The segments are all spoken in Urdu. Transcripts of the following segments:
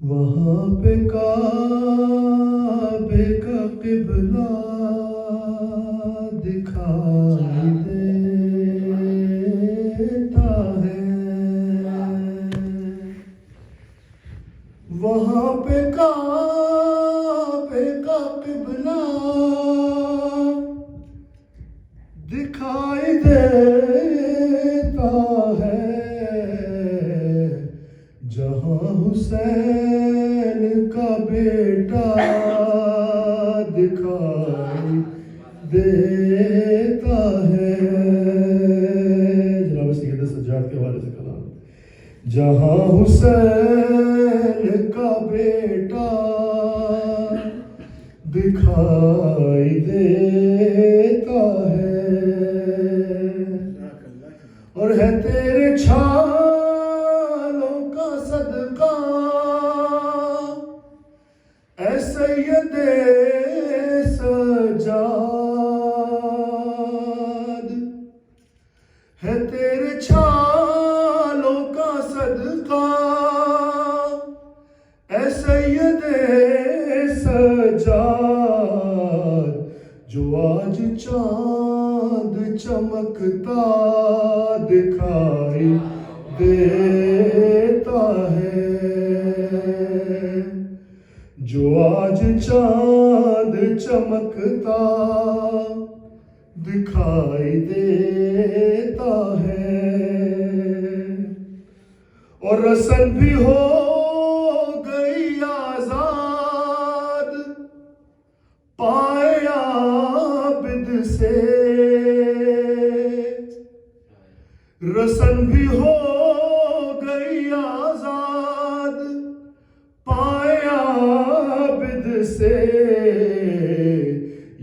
وہاں پہ کعبے کا قبلہ دکھائی دیتا ہے، وہاں پہ کعبے کا قبلہ دکھائی دیتا ہے، جہاں حسین کا بیٹا دکھائی دیتا ہے۔ جناب سید سجاد کے حوالے سے کلام، جہاں حسین کا بیٹا دکھائی دیتا ہے، اور ہے تیرے چھالوں کا صدقہ اے سید سجاد، ہے تیرے چھالوں کا صدقہ اے سید سجاد، جو آج چاند چمکتا دکھائی دیتا ہے، جو آج چاند چمکتا دکھائی دیتا ہے، اور رسن بھی ہو گئی آزاد پائے عابد سے، رسن بھی ہو گئی آزاد پائے عابد سے،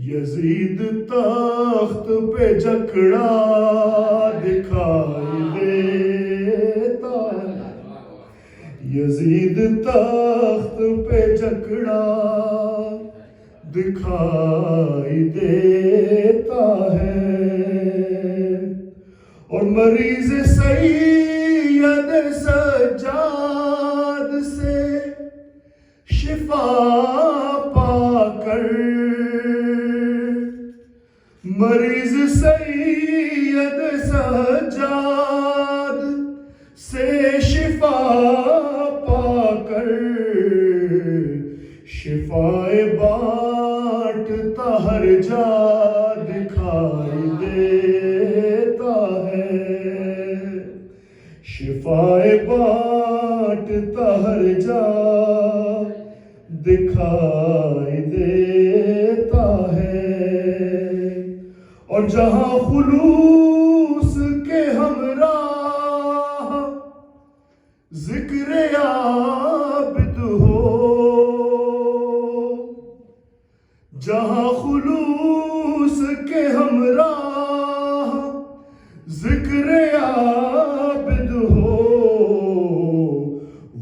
یزید تخت پہ جکڑا دکھائی دیتا ہے، یزید تخت پہ جکڑا دکھائی دیتا ہے، اور مریض سید سجاد سے شفا پا کر، مریض سید سجاد سے شفا پا کر، شفائے بانٹتا ہر جا دکھائی دیتا ہے، شفائے بانٹتا ہر جا دکھائی دیتا ہے، اور جہاں خلوص کے ہمراہ ذکر عابد ہو، جہاں خلوص کے ہمراہ ذکر عابد ہو،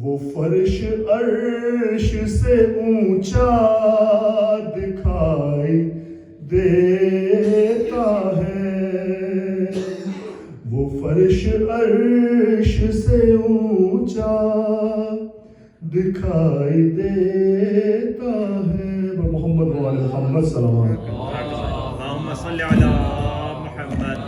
وہ فرش عرش سے اونچا دکھائی دیتا ہے، وہ فرش عرش سے اونچا دکھائی دیتا ہے۔ محمد و آل محمد صلی اللہ علیہ وسلم۔ اللہم صلی علی محمد۔